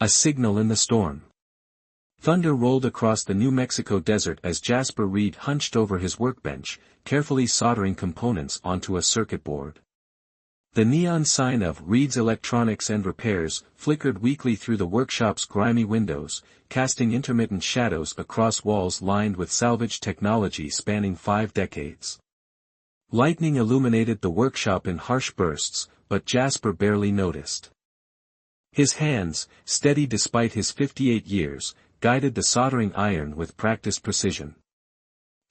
A signal in the storm. Thunder rolled across the New Mexico desert as Jasper Reed hunched over his workbench, carefully soldering components onto a circuit board. The neon sign of Reed's Electronics and Repairs flickered weakly through the workshop's grimy windows, casting intermittent shadows across walls lined with salvage technology spanning 5 decades. Lightning illuminated the workshop in harsh bursts, but Jasper barely noticed. His hands, steady despite his 58 years, guided the soldering iron with practiced precision.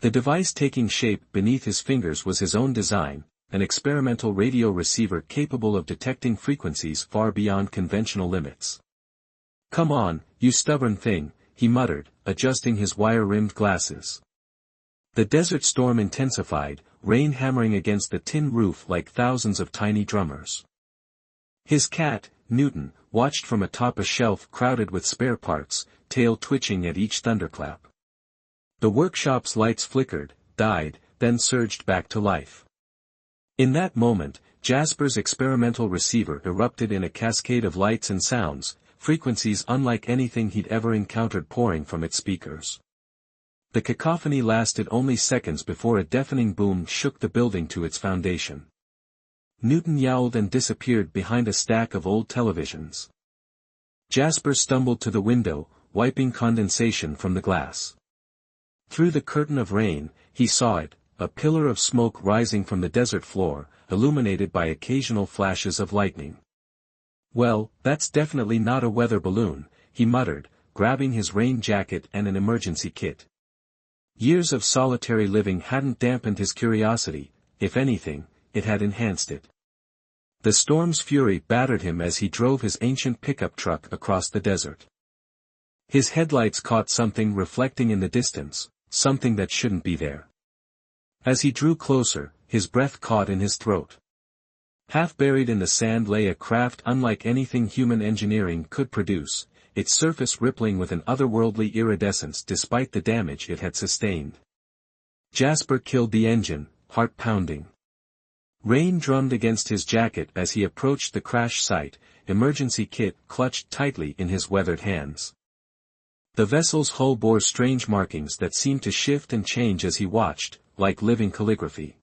The device taking shape beneath his fingers was his own design, an experimental radio receiver capable of detecting frequencies far beyond conventional limits. "Come on, you stubborn thing," he muttered, adjusting his wire-rimmed glasses. The desert storm intensified, rain hammering against the tin roof like thousands of tiny drummers. His cat, Newton, watched from atop a shelf crowded with spare parts, tail twitching at each thunderclap. The workshop's lights flickered, died, then surged back to life. In that moment, Jasper's experimental receiver erupted in a cascade of lights and sounds, frequencies unlike anything he'd ever encountered pouring from its speakers. The cacophony lasted only seconds before a deafening boom shook the building to its foundation. Newton yowled and disappeared behind a stack of old televisions. Jasper stumbled to the window, wiping condensation from the glass. Through the curtain of rain, he saw it, a pillar of smoke rising from the desert floor, illuminated by occasional flashes of lightning. "Well, that's definitely not a weather balloon," he muttered, grabbing his rain jacket and an emergency kit. Years of solitary living hadn't dampened his curiosity, if anything, it had enhanced it. The storm's fury battered him as he drove his ancient pickup truck across the desert. His headlights caught something reflecting in the distance, something that shouldn't be there. As he drew closer, his breath caught in his throat. Half buried in the sand lay a craft unlike anything human engineering could produce, its surface rippling with an otherworldly iridescence despite the damage it had sustained. Jasper killed the engine, heart pounding. Rain drummed against his jacket as he approached the crash site, emergency kit clutched tightly in his weathered hands. The vessel's hull bore strange markings that seemed to shift and change as he watched, like living calligraphy.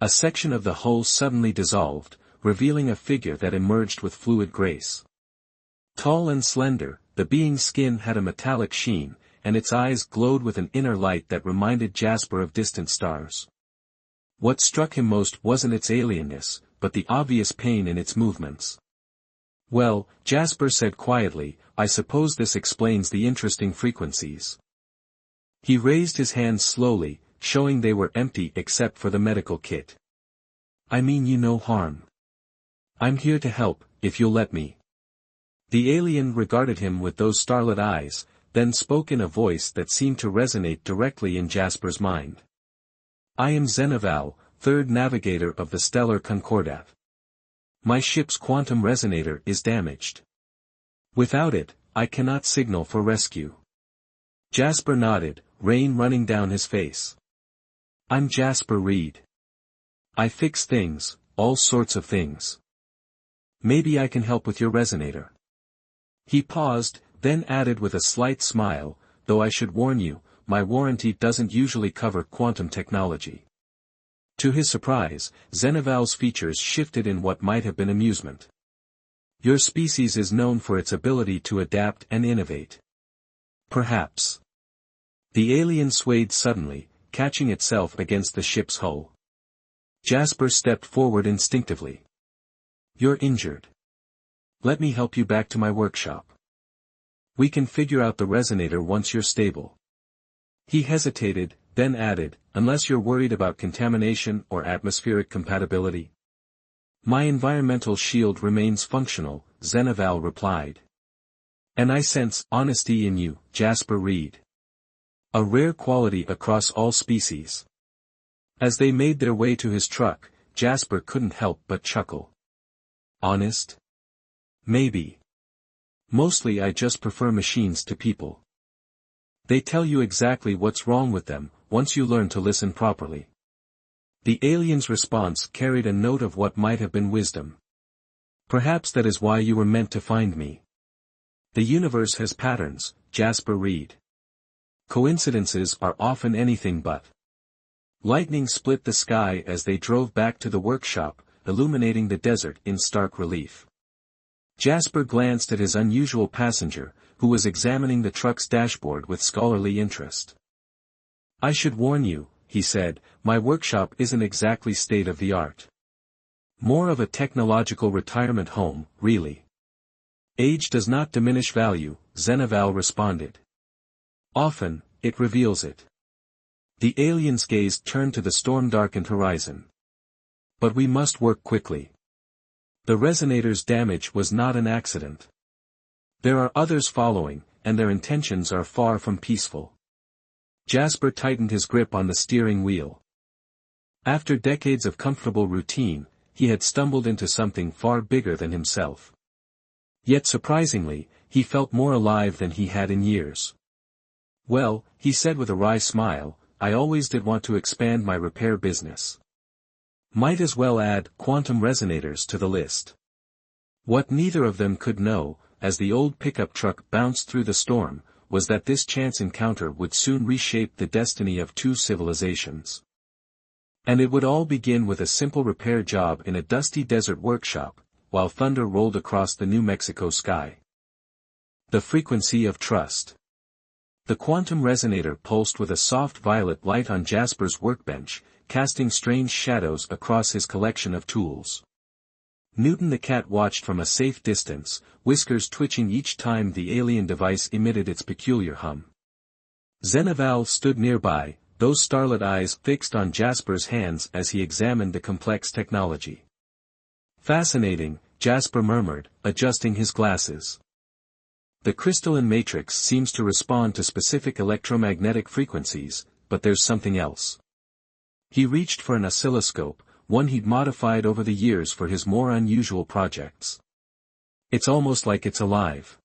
A section of the hull suddenly dissolved, revealing a figure that emerged with fluid grace. Tall and slender, the being's skin had a metallic sheen, and its eyes glowed with an inner light that reminded Jasper of distant stars. What struck him most wasn't its alienness, but the obvious pain in its movements. "Well," Jasper said quietly, "I suppose this explains the interesting frequencies." He raised his hands slowly, showing they were empty except for the medical kit. "I mean you no harm. I'm here to help, if you'll let me." The alien regarded him with those starlit eyes, then spoke in a voice that seemed to resonate directly in Jasper's mind. "I am Zeneval, third navigator of the Stellar Concordat. My ship's quantum resonator is damaged. Without it, I cannot signal for rescue." Jasper nodded, rain running down his face. "I'm Jasper Reed. I fix things, all sorts of things. Maybe I can help with your resonator." He paused, then added with a slight smile, "Though I should warn you, my warranty doesn't usually cover quantum technology." To his surprise, Zeneval's features shifted in what might have been amusement. "Your species is known for its ability to adapt and innovate. Perhaps." The alien swayed suddenly, catching itself against the ship's hull. Jasper stepped forward instinctively. "You're injured. Let me help you back to my workshop. We can figure out the resonator once you're stable." He hesitated, then added, "Unless you're worried about contamination or atmospheric compatibility." "My environmental shield remains functional," Zeneval replied. "And I sense honesty in you, Jasper Reed. A rare quality across all species." As they made their way to his truck, Jasper couldn't help but chuckle. "Honest? Maybe. Mostly I just prefer machines to people. They tell you exactly what's wrong with them, once you learn to listen properly." The alien's response carried a note of what might have been wisdom. "Perhaps that is why you were meant to find me. The universe has patterns, Jasper Reed. Coincidences are often anything but. Lightning split the sky as they drove back to the workshop, illuminating the desert in stark relief. Jasper glanced at his unusual passenger, who was examining the truck's dashboard with scholarly interest. "I should warn you," he said, "my workshop isn't exactly state-of-the-art. More of a technological retirement home, really." "Age does not diminish value," Zenaval responded. "Often, it reveals it." The alien's gaze turned to the storm-darkened horizon. "But we must work quickly. The resonator's damage was not an accident. There are others following, and their intentions are far from peaceful." Jasper tightened his grip on the steering wheel. After decades of comfortable routine, he had stumbled into something far bigger than himself. Yet surprisingly, he felt more alive than he had in years. "Well," he said with a wry smile, "I always did want to expand my repair business. Might as well add quantum resonators to the list." What neither of them could know, as the old pickup truck bounced through the storm, was that this chance encounter would soon reshape the destiny of two civilizations. And it would all begin with a simple repair job in a dusty desert workshop, while thunder rolled across the New Mexico sky. The frequency of trust. The quantum resonator pulsed with a soft violet light on Jasper's workbench, casting strange shadows across his collection of tools. Newton the cat watched from a safe distance, whiskers twitching each time the alien device emitted its peculiar hum. Zenaval stood nearby, those starlit eyes fixed on Jasper's hands as he examined the complex technology. "Fascinating," Jasper murmured, adjusting his glasses. "The crystalline matrix seems to respond to specific electromagnetic frequencies, but there's something else." He reached for an oscilloscope, one he'd modified over the years for his more unusual projects. "It's almost like it's alive."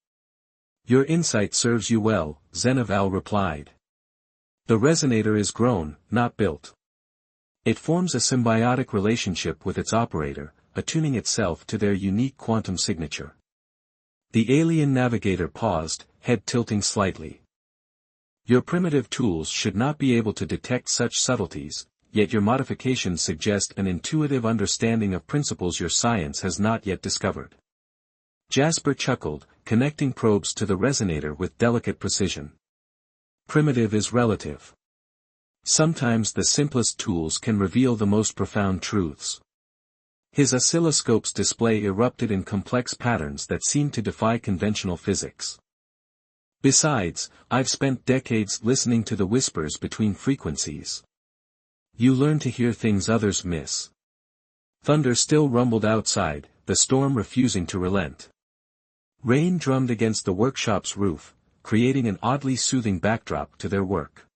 "Your insight serves you well," Zenaval replied. "The resonator is grown, not built. It forms a symbiotic relationship with its operator, attuning itself to their unique quantum signature." The alien navigator paused, head tilting slightly. "Your primitive tools should not be able to detect such subtleties, yet your modifications suggest an intuitive understanding of principles your science has not yet discovered." Jasper chuckled, connecting probes to the resonator with delicate precision. "Primitive is relative. Sometimes the simplest tools can reveal the most profound truths." His oscilloscope's display erupted in complex patterns that seemed to defy conventional physics. "Besides, I've spent decades listening to the whispers between frequencies. You learn to hear things others miss." Thunder still rumbled outside, the storm refusing to relent. Rain drummed against the workshop's roof, creating an oddly soothing backdrop to their work.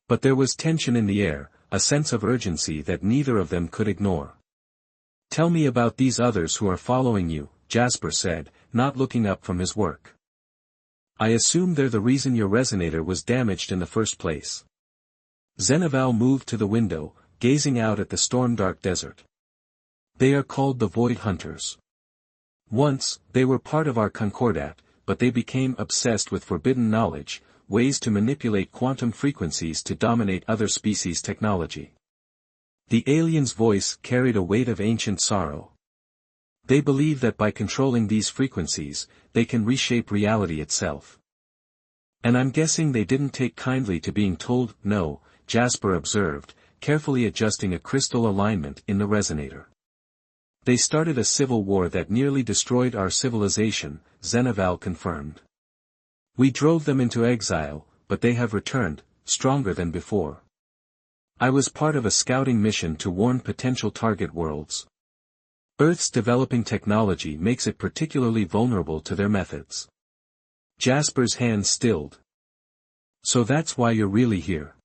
But there was tension in the air, a sense of urgency that neither of them could ignore. "Tell me about these others who are following you," Jasper said, not looking up from his work. "I assume they're the reason your resonator was damaged in the first place." Zenaval moved to the window, gazing out at the storm-dark desert. "They are called the Void Hunters. Once, they were part of our Concordat, but they became obsessed with forbidden knowledge, ways to manipulate quantum frequencies to dominate other species' technology." The alien's voice carried a weight of ancient sorrow. "They believe that by controlling these frequencies, they can reshape reality itself. And I'm guessing they didn't take kindly to being told no," Jasper observed, carefully adjusting a crystal alignment in the resonator. "They started a civil war that nearly destroyed our civilization," Zenaval confirmed. "We drove them into exile, but they have returned, stronger than before. I was part of a scouting mission to warn potential target worlds. Earth's developing technology makes it particularly vulnerable to their methods." Jasper's hand stilled. "So that's why you're really here.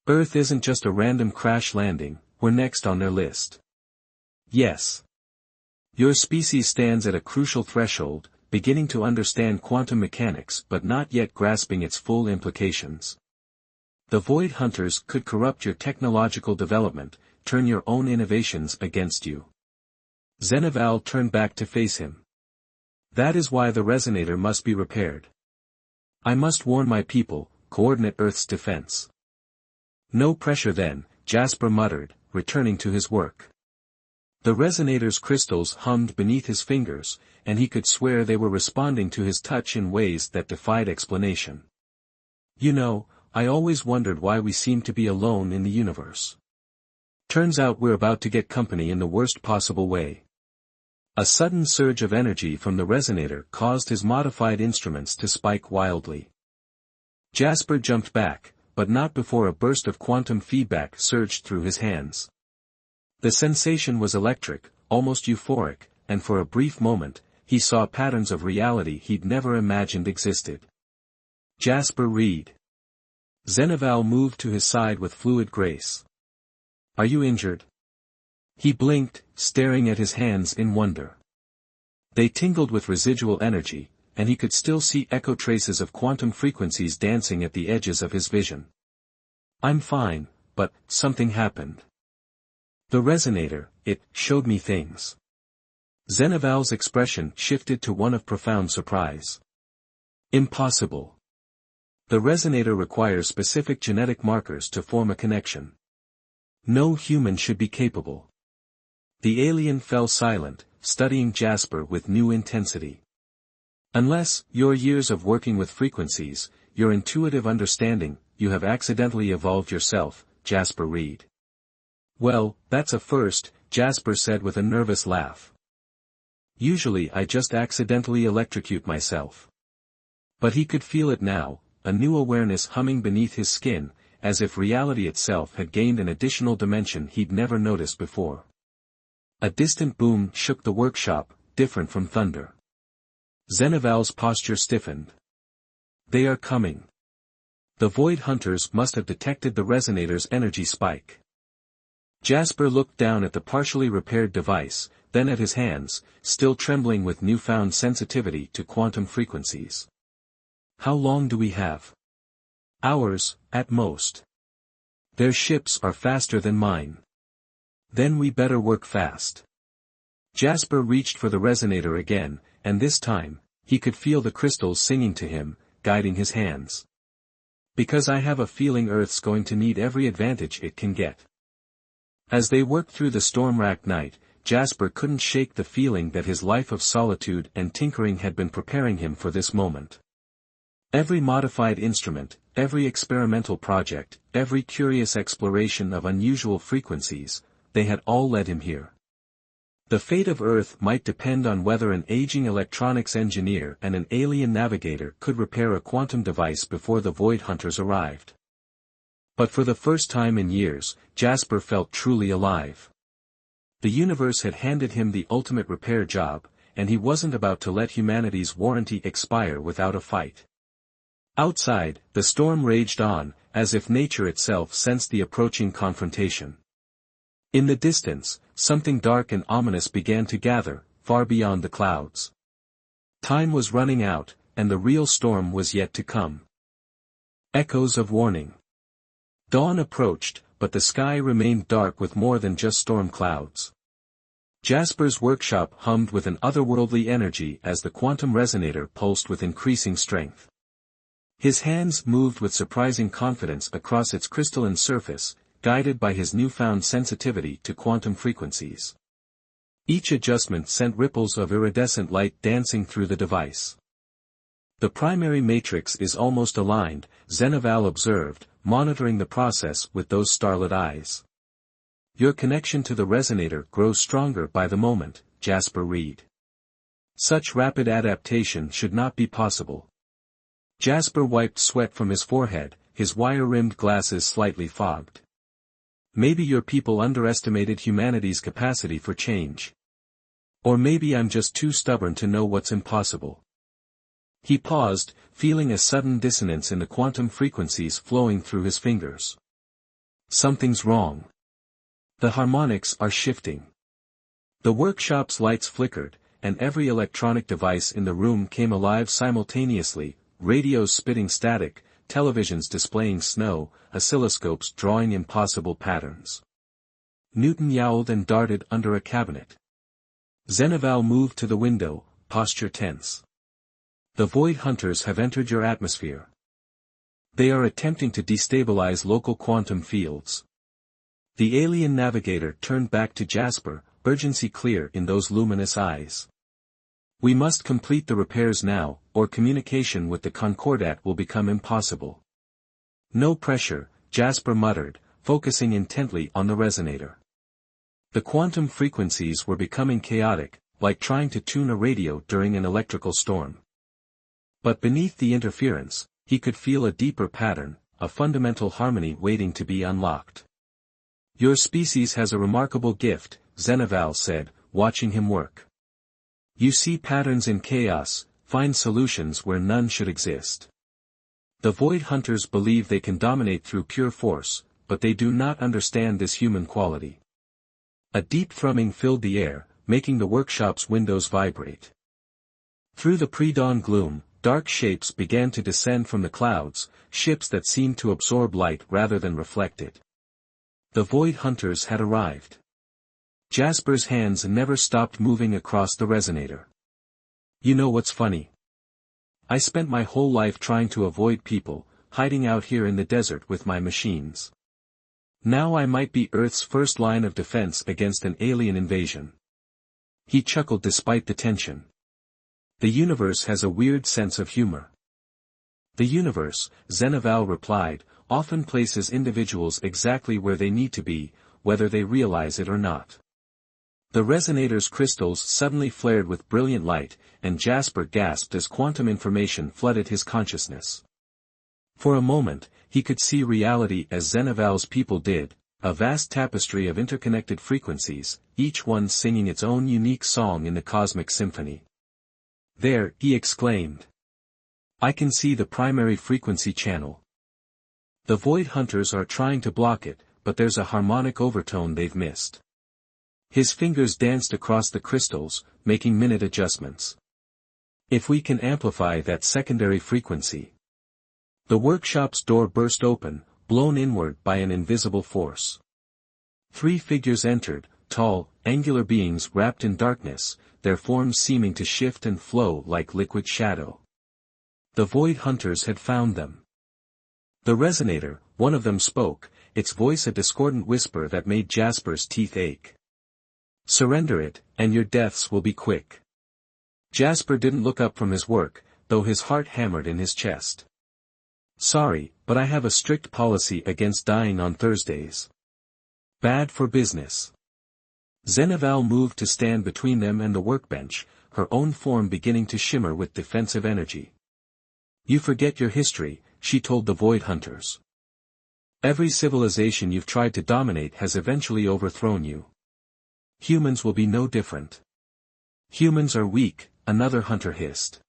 Earth isn't just a random crash landing, we're next on their list." "Yes. Your species stands at a crucial threshold, beginning to understand quantum mechanics but not yet grasping its full implications. The Void Hunters could corrupt your technological development, turn your own innovations against you." Zenaval turned back to face him. That is why the resonator must be repaired. I must warn my people, coordinate Earth's defense. No pressure then, Jasper muttered, returning to his work. The resonator's crystals hummed beneath his fingers, and he could swear they were responding to his touch in ways that defied explanation. You know, I always wondered why we seem to be alone in the universe. Turns out we're about to get company in the worst possible way. A sudden surge of energy from the resonator caused his modified instruments to spike wildly. Jasper jumped back, but not before a burst of quantum feedback surged through his hands. The sensation was electric, almost euphoric, and for a brief moment, he saw patterns of reality he'd never imagined existed. Jasper Reed. Zeneval moved to his side with fluid grace. Are you injured? He blinked, staring at his hands in wonder. They tingled with residual energy, and he could still see echo traces of quantum frequencies dancing at the edges of his vision. I'm fine, but something happened. The resonator, it showed me things. Zeneval's expression shifted to one of profound surprise. Impossible. The resonator requires specific genetic markers to form a connection. No human should be capable. The alien fell silent, studying Jasper with new intensity. Unless, your years of working with frequencies, your intuitive understanding, you have accidentally evolved yourself, Jasper Reed. Well, that's a first, Jasper said with a nervous laugh. Usually I just accidentally electrocute myself. But he could feel it now, a new awareness humming beneath his skin, as if reality itself had gained an additional dimension he'd never noticed before. A distant boom shook the workshop, different from thunder. Zeneval's posture stiffened. They are coming. The Void Hunters must have detected the resonator's energy spike. Jasper looked down at the partially repaired device, then at his hands, still trembling with newfound sensitivity to quantum frequencies. How long do we have? Hours, at most. Their ships are faster than mine. Then we better work fast. Jasper reached for the resonator again, and this time, he could feel the crystals singing to him, guiding his hands. Because I have a feeling Earth's going to need every advantage it can get. As they worked through the storm-racked night, Jasper couldn't shake the feeling that his life of solitude and tinkering had been preparing him for this moment. Every modified instrument, every experimental project, every curious exploration of unusual frequencies, they had all led him here. The fate of Earth might depend on whether an aging electronics engineer and an alien navigator could repair a quantum device before the Void Hunters arrived. But for the first time in years, Jasper felt truly alive. The universe had handed him the ultimate repair job, and he wasn't about to let humanity's warranty expire without a fight. Outside, the storm raged on, as if nature itself sensed the approaching confrontation. In the distance, something dark and ominous began to gather, far beyond the clouds. Time was running out, and the real storm was yet to come. Echoes of warning. Dawn approached, but the sky remained dark with more than just storm clouds. Jasper's workshop hummed with an otherworldly energy as the quantum resonator pulsed with increasing strength. His hands moved with surprising confidence across its crystalline surface, guided by his newfound sensitivity to quantum frequencies. Each adjustment sent ripples of iridescent light dancing through the device. The primary matrix is almost aligned, Zeneval observed, monitoring the process with those starlit eyes. Your connection to the resonator grows stronger by the moment, Jasper Reed. Such rapid adaptation should not be possible. Jasper wiped sweat from his forehead, his wire-rimmed glasses slightly fogged. Maybe your people underestimated humanity's capacity for change. Or maybe I'm just too stubborn to know what's impossible. He paused, feeling a sudden dissonance in the quantum frequencies flowing through his fingers. Something's wrong. The harmonics are shifting. The workshop's lights flickered, and every electronic device in the room came alive simultaneously, radios spitting static, televisions displaying snow, oscilloscopes drawing impossible patterns. Newton yowled and darted under a cabinet. Zeneval moved to the window, posture tense. The Void Hunters have entered your atmosphere. They are attempting to destabilize local quantum fields. The alien navigator turned back to Jasper, urgency clear in those luminous eyes. We must complete the repairs now, or communication with the Concordat will become impossible. No pressure, Jasper muttered, focusing intently on the resonator. The quantum frequencies were becoming chaotic, like trying to tune a radio during an electrical storm. But beneath the interference, he could feel a deeper pattern, a fundamental harmony waiting to be unlocked. Your species has a remarkable gift, Zenaval said, watching him work. You see patterns in chaos, find solutions where none should exist. The Void Hunters believe they can dominate through pure force, but they do not understand this human quality. A deep thrumming filled the air, making the workshop's windows vibrate. Through the pre-dawn gloom, dark shapes began to descend from the clouds, ships that seemed to absorb light rather than reflect it. The Void Hunters had arrived. Jasper's hands never stopped moving across the resonator. You know what's funny? I spent my whole life trying to avoid people, hiding out here in the desert with my machines. Now I might be Earth's first line of defense against an alien invasion. He chuckled despite the tension. The universe has a weird sense of humor. The universe, Zenaval replied, often places individuals exactly where they need to be, whether they realize it or not. The resonator's crystals suddenly flared with brilliant light, and Jasper gasped as quantum information flooded his consciousness. For a moment, he could see reality as Zenaval's people did, a vast tapestry of interconnected frequencies, each one singing its own unique song in the cosmic symphony. There, he exclaimed. I can see the primary frequency channel. The Void Hunters are trying to block it, but there's a harmonic overtone they've missed. His fingers danced across the crystals, making minute adjustments. If we can amplify that secondary frequency. The workshop's door burst open, blown inward by an invisible force. 3 figures entered, tall, angular beings wrapped in darkness, their forms seeming to shift and flow like liquid shadow. The Void Hunters had found them. The resonator, one of them spoke, its voice a discordant whisper that made Jasper's teeth ache. Surrender it, and your deaths will be quick. Jasper didn't look up from his work, though his heart hammered in his chest. Sorry, but I have a strict policy against dying on Thursdays. Bad for business. Zenaval moved to stand between them and the workbench, her own form beginning to shimmer with defensive energy. You forget your history, she told the Void Hunters. Every civilization you've tried to dominate has eventually overthrown you. Humans will be no different. Humans are weak, another hunter hissed.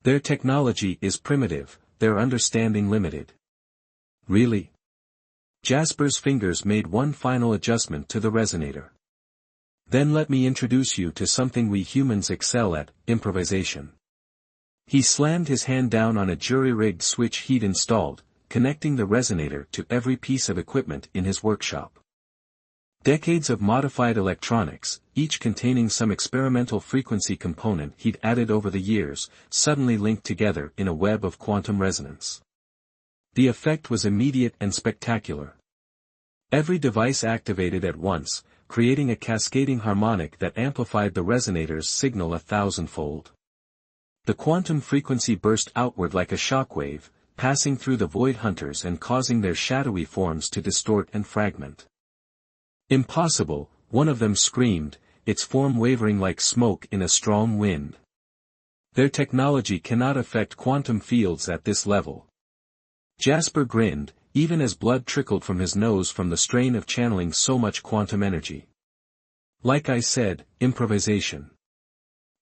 Their technology is primitive, their understanding limited. Really? Jasper's fingers made one final adjustment to the resonator. Then let me introduce you to something we humans excel at, improvisation. He slammed his hand down on a jury-rigged switch he'd installed, connecting the resonator to every piece of equipment in his workshop. Decades of modified electronics, each containing some experimental frequency component he'd added over the years, suddenly linked together in a web of quantum resonance. The effect was immediate and spectacular. Every device activated at once, creating a cascading harmonic that amplified the resonator's signal 1,000-fold. The quantum frequency burst outward like a shockwave, passing through the Void Hunters and causing their shadowy forms to distort and fragment. Impossible, one of them screamed, its form wavering like smoke in a strong wind. Their technology cannot affect quantum fields at this level. Jasper grinned, even as blood trickled from his nose from the strain of channeling so much quantum energy. Like I said, improvisation.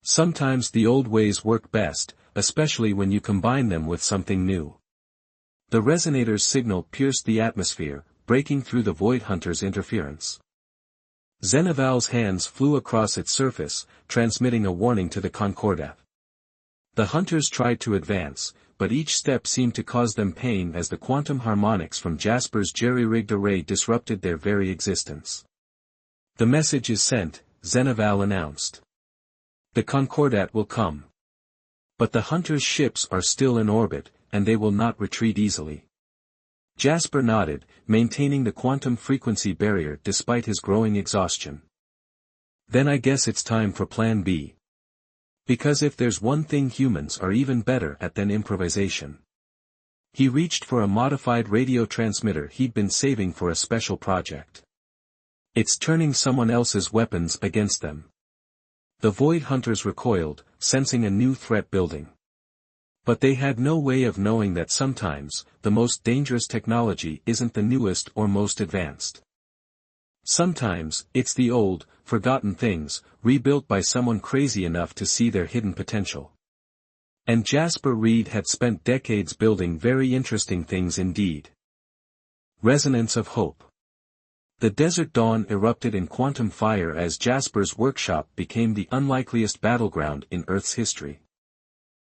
Sometimes the old ways work best, especially when you combine them with something new. The resonator's signal pierced the atmosphere, breaking through the Void Hunter's interference. Zenaval's hands flew across its surface, transmitting a warning to the Concordat. The Hunters tried to advance, but each step seemed to cause them pain as the quantum harmonics from Jasper's jerry-rigged array disrupted their very existence. The message is sent, Zenaval announced. The Concordat will come. But the hunters' ships are still in orbit, and they will not retreat easily. Jasper nodded, maintaining the quantum frequency barrier despite his growing exhaustion. Then I guess it's time for Plan B. Because if there's one thing humans are even better at than improvisation. He reached for a modified radio transmitter he'd been saving for a special project. It's turning someone else's weapons against them. The Void Hunters recoiled, sensing a new threat building. But they had no way of knowing that sometimes, the most dangerous technology isn't the newest or most advanced. Sometimes, it's the old, forgotten things, rebuilt by someone crazy enough to see their hidden potential. And Jasper Reed had spent decades building very interesting things indeed. Resonance of Hope. The desert dawn erupted in quantum fire as Jasper's workshop became the unlikeliest battleground in Earth's history.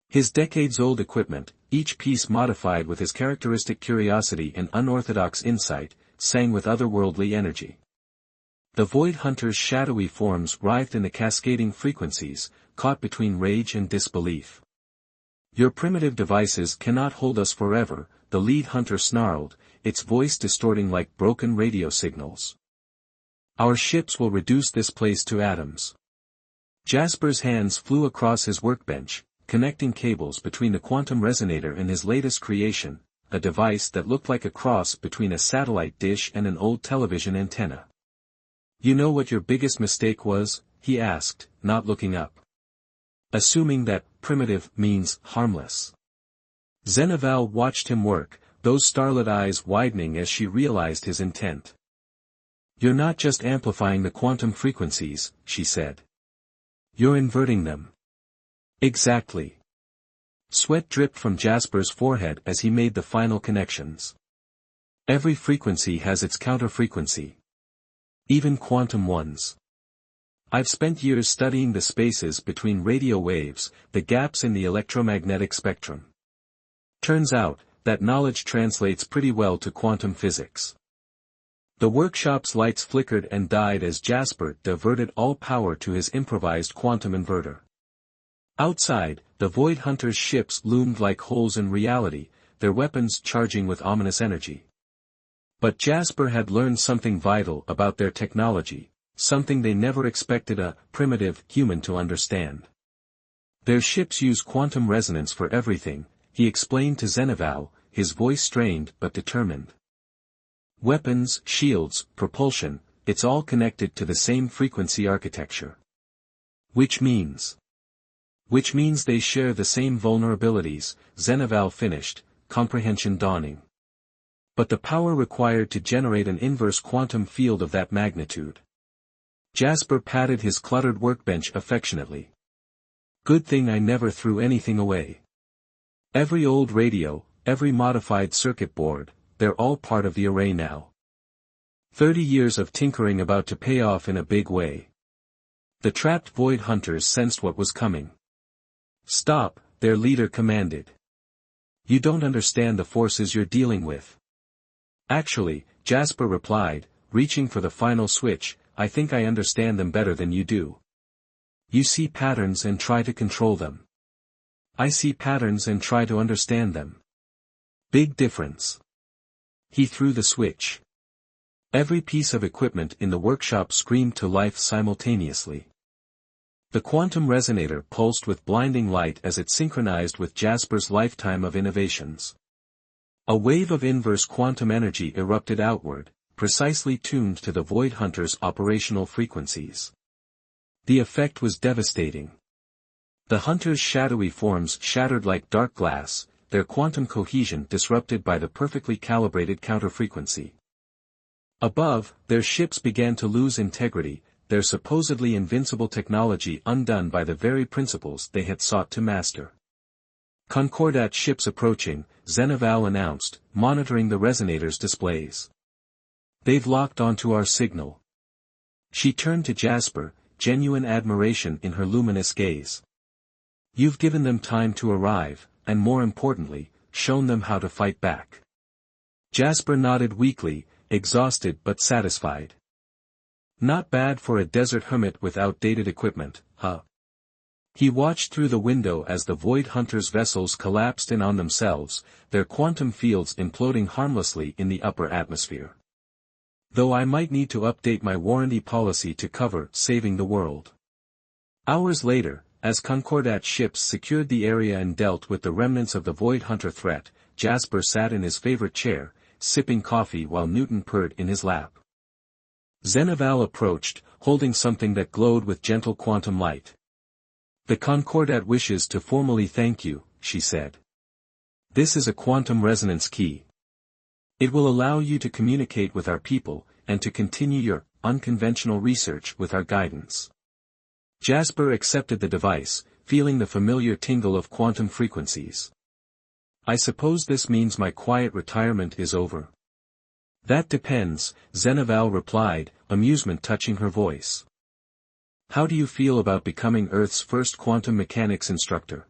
His decades-old equipment, each piece modified with his characteristic curiosity and unorthodox insight, sang with otherworldly energy. The Void Hunter's shadowy forms writhed in the cascading frequencies, caught between rage and disbelief. Your primitive devices cannot hold us forever, the lead hunter snarled, its voice distorting like broken radio signals. Our ships will reduce this place to atoms. Jasper's hands flew across his workbench, connecting cables between the quantum resonator and his latest creation, a device that looked like a cross between a satellite dish and an old television antenna. You know what your biggest mistake was? He asked, not looking up. Assuming that primitive means harmless. Zeneval watched him work, those starlit eyes widening as she realized his intent. You're not just amplifying the quantum frequencies, she said. You're inverting them. Exactly. Sweat dripped from Jasper's forehead as he made the final connections. Every frequency has its counter-frequency. Even quantum ones. I've spent years studying the spaces between radio waves, the gaps in the electromagnetic spectrum. Turns out, that knowledge translates pretty well to quantum physics. The workshop's lights flickered and died as Jasper diverted all power to his improvised quantum inverter. Outside, the Void Hunters' ships loomed like holes in reality, their weapons charging with ominous energy. But Jasper had learned something vital about their technology, something they never expected a primitive human to understand. Their ships use quantum resonance for everything, he explained to Zeneval, his voice strained but determined. Weapons, shields, propulsion, it's all connected to the same frequency architecture. Which means they share the same vulnerabilities, Zeneval finished, comprehension dawning. But the power required to generate an inverse quantum field of that magnitude. Jasper patted his cluttered workbench affectionately. Good thing I never threw anything away. Every old radio, every modified circuit board, they're all part of the array now. 30 years of tinkering about to pay off in a big way. The trapped Void Hunters sensed what was coming. Stop, their leader commanded. You don't understand the forces you're dealing with. Actually, Jasper replied, reaching for the final switch, I think I understand them better than you do. You see patterns and try to control them. I see patterns and try to understand them. Big difference. He threw the switch. Every piece of equipment in the workshop screamed to life simultaneously. The quantum resonator pulsed with blinding light as it synchronized with Jasper's lifetime of innovations. A wave of inverse quantum energy erupted outward, precisely tuned to the Void Hunter's operational frequencies. The effect was devastating. The Hunter's shadowy forms shattered like dark glass, their quantum cohesion disrupted by the perfectly calibrated counterfrequency. Above, their ships began to lose integrity, their supposedly invincible technology undone by the very principles they had sought to master. Concordat ships approaching, Zeneval announced, monitoring the resonator's displays. They've locked onto our signal. She turned to Jasper, genuine admiration in her luminous gaze. You've given them time to arrive, and more importantly, shown them how to fight back. Jasper nodded weakly, exhausted but satisfied. Not bad for a desert hermit with outdated equipment, huh? He watched through the window as the Void Hunters' vessels collapsed in on themselves, their quantum fields imploding harmlessly in the upper atmosphere. Though I might need to update my warranty policy to cover saving the world. Hours later, as Concordat ships secured the area and dealt with the remnants of the Void Hunter threat, Jasper sat in his favorite chair, sipping coffee while Newton purred in his lap. Zeneval approached, holding something that glowed with gentle quantum light. "The Concordat wishes to formally thank you," she said. "This is a quantum resonance key. It will allow you to communicate with our people, and to continue your unconventional research with our guidance." Jasper accepted the device, feeling the familiar tingle of quantum frequencies. "I suppose this means my quiet retirement is over." "That depends," Zeneval replied, amusement touching her voice. "How do you feel about becoming Earth's first quantum mechanics instructor?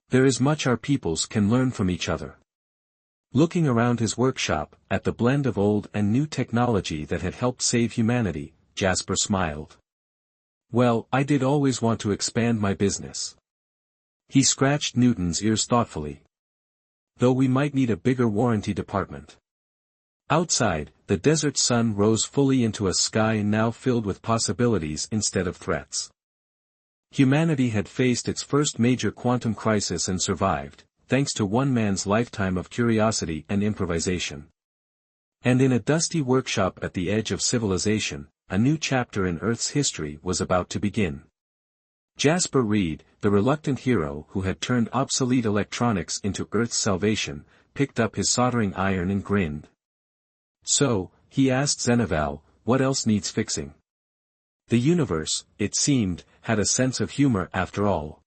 There is much our peoples can learn from each other." Looking around his workshop, at the blend of old and new technology that had helped save humanity, Jasper smiled. "Well, I did always want to expand my business." He scratched Newton's ears thoughtfully. "Though we might need a bigger warranty department." Outside, the desert sun rose fully into a sky now filled with possibilities instead of threats. Humanity had faced its first major quantum crisis and survived, thanks to one man's lifetime of curiosity and improvisation. And in a dusty workshop at the edge of civilization, a new chapter in Earth's history was about to begin. Jasper Reed, the reluctant hero who had turned obsolete electronics into Earth's salvation, picked up his soldering iron and grinned. "So," he asked Zeneval, "what else needs fixing?" The universe, it seemed, had a sense of humor after all.